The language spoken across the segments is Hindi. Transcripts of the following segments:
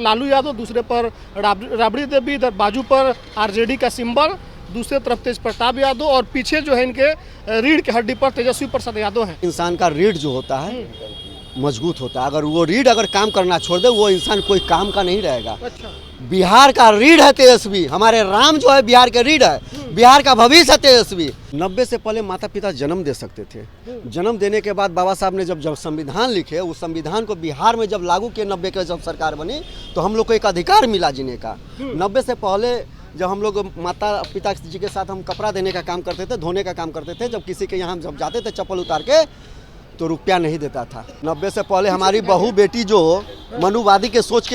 लालू यादव, दूसरे पर राबड़ी देवी, इधर बाजू पर आरजेडी का सिंबल, दूसरे तरफ तेज प्रताप यादव और पीछे जो है इनके रीढ़ की हड्डी पर तेजस्वी प्रसाद यादव हैं। इंसान का रीढ़ जो होता है मजबूत होता है। अगर वो रीढ़ अगर काम करना छोड़ दे वो इंसान कोई काम का नहीं रहेगा। अच्छा। बिहार का रीढ़ है तेजस्वी, हमारे राम जो है बिहार के रीढ़ है, बिहार का भविष्य है तेजस्वी। 90 से पहले माता पिता जन्म दे सकते थे। जन्म देने के बाद बाबा साहब ने जब संविधान लिखे, उस संविधान को बिहार में जब लागू किए, 90 के जब सरकार बनी तो हम लोग को एक अधिकार मिला जीने का। 90 से पहले जब हम लोग माता पिता जी के साथ हम कपड़ा देने का काम करते थे, धोने का काम करते थे, जब किसी के यहाँ जब जाते थे चप्पल उतार के तो रुपया नहीं देता था। 90 से पहले हमारी बहू बेटी जो मनुवादी के सोच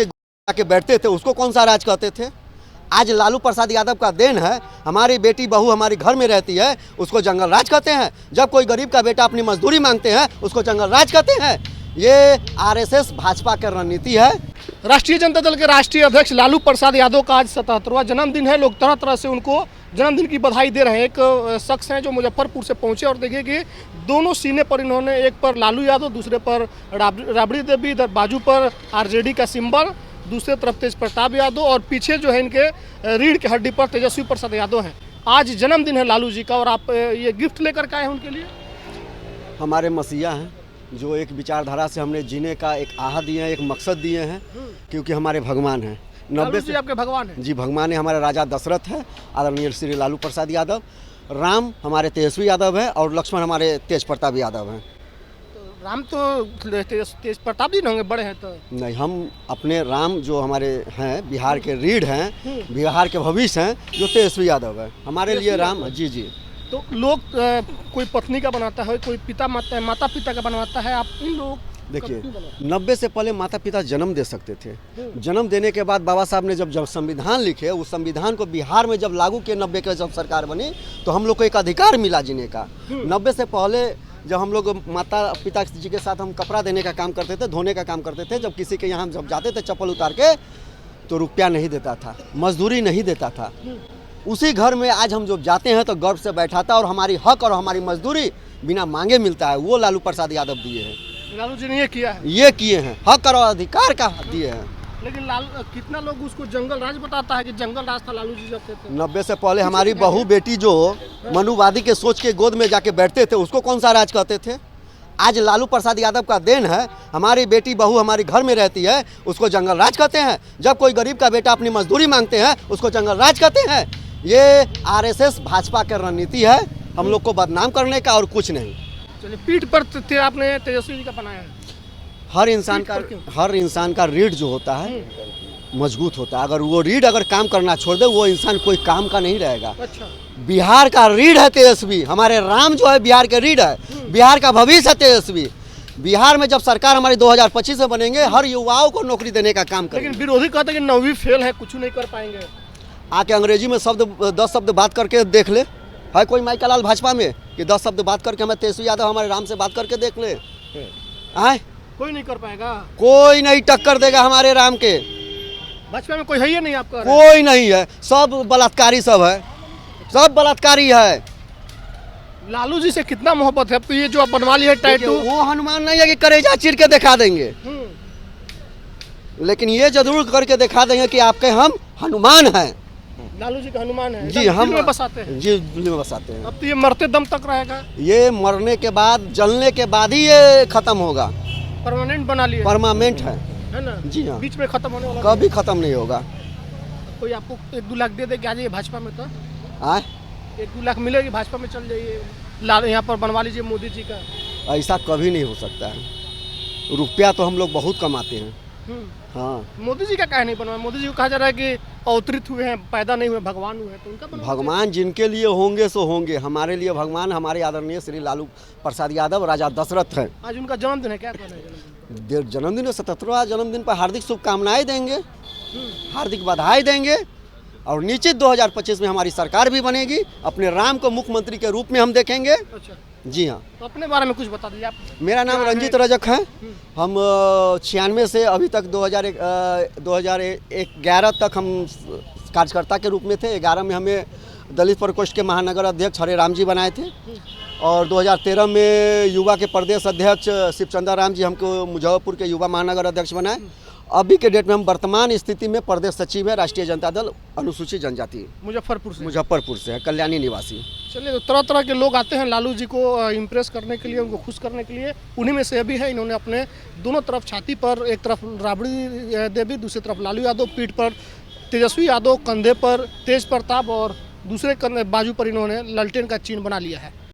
के बैठते थे उसको कौन सा राज कहते थे। आज लालू प्रसाद यादव का देन है, हमारी बेटी बहू हमारे घर में रहती है, उसको जंगल राज कहते हैं। जब कोई गरीब का बेटा अपनी मजदूरी मांगते हैं उसको जंगल राज कहते हैं। ये आरएसएस भाजपा की रणनीति है। राष्ट्रीय जनता दल के राष्ट्रीय अध्यक्ष लालू प्रसाद यादव का आज 77वां जन्मदिन है। लोग तरह तरह से उनको जन्मदिन की बधाई दे रहे हैं। एक शख्स हैं जो मुजफ्फरपुर से पहुंचे और देखिए कि दोनों सीने पर इन्होंने, एक पर लालू यादव, दूसरे पर राबड़ी देवी, इधर बाजू पर आरजेडी का सिंबल, दूसरे तरफ तेज प्रताप यादव और पीछे जो है इनके रीढ़ की हड्डी पर तेजस्वी प्रसाद यादव हैं। आज जन्मदिन है लालू जी का और आप ये गिफ्ट लेकर के आए हैं उनके लिए। हमारे मसीहा हैं जो एक विचारधारा से हमने जीने का एक आहद दिए हैं, एक मकसद दिए हैं, क्योंकि हमारे भगवान हैं। 90 से आपके भगवान हैं? जी, भगवान है। हमारे राजा दशरथ है, आदरणीय श्री लालू प्रसाद यादव। राम हमारे तेजस्वी यादव हैं और लक्ष्मण हमारे तेज प्रताप यादव हैं। तो राम तो तेज प्रताप जी होंगे, बड़े हैं तो नहीं, हम अपने राम जो हमारे हैं बिहार के रीढ़ हैं, बिहार के भविष्य हैं, जो तेजस्वी यादव है हमारे लिए राम। जी जी। तो लोग कोई पत्नी का बनाता है, कोई माता पिता का बनवाता है, आप इन लोग देखिए 90 से पहले माता पिता जन्म दे सकते थे। जन्म देने के बाद बाबा साहब ने जब संविधान लिखे, उस संविधान को बिहार में जब लागू किए, 90 के जब सरकार बनी तो हम लोग को एक अधिकार मिला जीने का। 90 से पहले जब हम लोग माता पिता जी के साथ हम कपड़ा देने का काम करते थे, धोने का काम करते थे, जब किसी के यहाँ जब जाते थे चप्पल उतार के तो रुपया नहीं देता था, मजदूरी नहीं देता था। उसी घर में आज हम जब जाते हैं तो गर्व से बैठाता और हमारी हक और हमारी मजदूरी बिना मांगे मिलता है। वो लालू प्रसाद यादव दिए हैं। लालू जी ने ये किया है, ये किए हैं, हक और अधिकार का दिए हैं। लेकिन कितना लोग उसको जंगल राज बताता है कि जंगल राज था लालू जी जब थे। 90 से पहले हमारी बहू बेटी जो मनुवादी के सोच के गोद में जाके बैठते थे उसको कौन सा राज कहते थे। आज लालू प्रसाद यादव का देन है, हमारी बेटी बहू हमारे घर में रहती है, उसको जंगल राज कहते हैं। जब कोई गरीब का बेटा अपनी मजदूरी मांगते हैं उसको जंगल राज कहते हैं। ये आरएसएस भाजपा की रणनीति है, हम लोग को बदनाम करने का और कुछ नहीं। चलिए, पीठ पर आपने तेजस्वी जी का बनाया है। हर इंसान का रीढ़ जो होता है मजबूत होता है। अगर वो रीढ़ अगर काम करना छोड़ दे वो इंसान कोई काम का नहीं रहेगा। अच्छा। बिहार का रीढ़ है तेजस्वी, हमारे राम जो है बिहार के रीढ़ है, बिहार का भविष्य है तेजस्वी। बिहार में जब सरकार हमारी 2025 में बनेंगे, हर युवाओं को नौकरी देने का काम करेंगे। लेकिन विरोधी कहते हैं कि 9वीं फेल है, कुछ नहीं कर पाएंगे। आके अंग्रेजी में 10 शब्द बात करके देख ले। है कोई माई का लाल भाजपा में कि 10 शब्द बात करके हमें तेजस्वी यादव हमारे राम से बात करके देख ले। आए कोई नहीं कर पाएगा, कोई नहीं टक्कर देगा हमारे राम के। भाजपा में कोई है ही नहीं, आपका कोई नहीं है, सब बलात्कारी, सब है, सब बलात्कारी है। लालू जी से कितना मोहब्बत है। तो ये जो आप बनवा लिए टैटू, वो हनुमान नहीं है कि करेजा चीर के दिखा देंगे, लेकिन ये जरूर करके दिखा देंगे कि आपके हम हनुमान हैं। लालू जी का हनुमान है जी, हम में बसाते हैं। जी, दिल में बसाते हैं। अब तो ये मरते दम तक रहेगा। ये मरने के बाद, जलने के बाद ही ये खत्म होगा। परमानेंट बना लिया, परमानेंट है ना। जी हाँ, बीच में खत्म होने वाला कभी खत्म नहीं होगा। कोई आपको 1-2 लाख दे दे कि आ जाइए भाजपा में, तो 1-2 लाख मिलेगी, भाजपा में चल जाइए, यहाँ पर बनवा लीजिए मोदी जी का। ऐसा कभी नहीं हो सकता है। रुपया तो हम लोग बहुत कमाते हैं। हाँ, मोदी जी का काहे नहीं बनवा। मोदी जी को कहा जा रहा है कि अवतरित हुए हैं, पैदा नहीं हुए, भगवान हुए, तो उनका भगवान जिनके लिए होंगे सो होंगे। हमारे लिए भगवान हमारे आदरणीय श्री लालू प्रसाद यादव, राजा दशरथ हैं। आज उनका जन्मदिन है, क्या कहना है? जन्मदिन है, 77वां जन्मदिन पर हार्दिक शुभकामनाएं देंगे, हार्दिक बधाई देंगे। और निश्चित 2025 में हमारी सरकार भी बनेगी, अपने राम को मुख्यमंत्री के रूप में हम देखेंगे। अच्छा। जी हाँ। तो अपने बारे में कुछ बता दीजिए आप। मेरा नाम रंजीत रजक है। हम 96 से अभी तक 2011 तक हम कार्यकर्ता के रूप में थे। 11 में हमें दलित प्रकोष्ठ के महानगर अध्यक्ष हरे राम जी बनाए थे और 2013 में युवा के प्रदेश अध्यक्ष शिवचंद्र राम जी हमको मुजफ्फरपुर के युवा महानगर अध्यक्ष बनाए अभी के डेट में हम वर्तमान स्थिति में प्रदेश सचिव है राष्ट्रीय जनता दल अनुसूचित जनजाति मुजफ्फरपुर से है, कल्याणी निवासी। चलिए, तो तरह तरह के लोग आते हैं लालू जी को इम्प्रेस करने के लिए, उनको खुश करने के लिए। उन्हीं में से अभी है, इन्होंने अपने दोनों तरफ छाती पर, एक तरफ राबड़ी देवी, दूसरी तरफ लालू यादव, पीठ पर तेजस्वी यादव, कंधे पर तेज प्रताप और दूसरे बाजू पर इन्होंने ललटेन का चिन्ह बना लिया है।